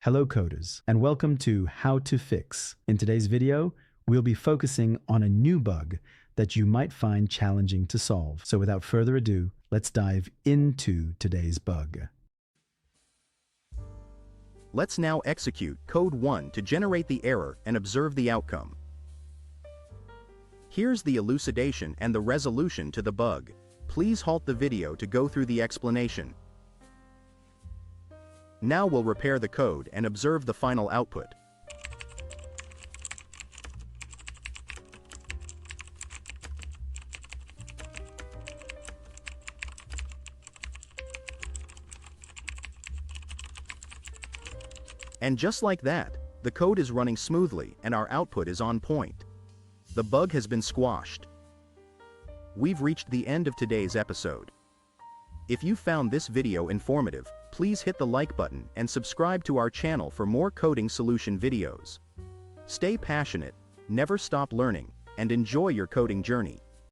Hello coders, and welcome to How to Fix. In today's video, we'll be focusing on a new bug that you might find challenging to solve. So without further ado, let's dive into today's bug. Let's now execute code 1 to generate the error and observe the outcome. Here's the elucidation and the resolution to the bug. Please halt the video to go through the explanation. Now we'll repair the code and observe the final output. And just like that, the code is running smoothly and our output is on point. The bug has been squashed. We've reached the end of today's episode. If you found this video informative, please hit the like button and subscribe to our channel for more coding solution videos. Stay passionate, never stop learning, and enjoy your coding journey.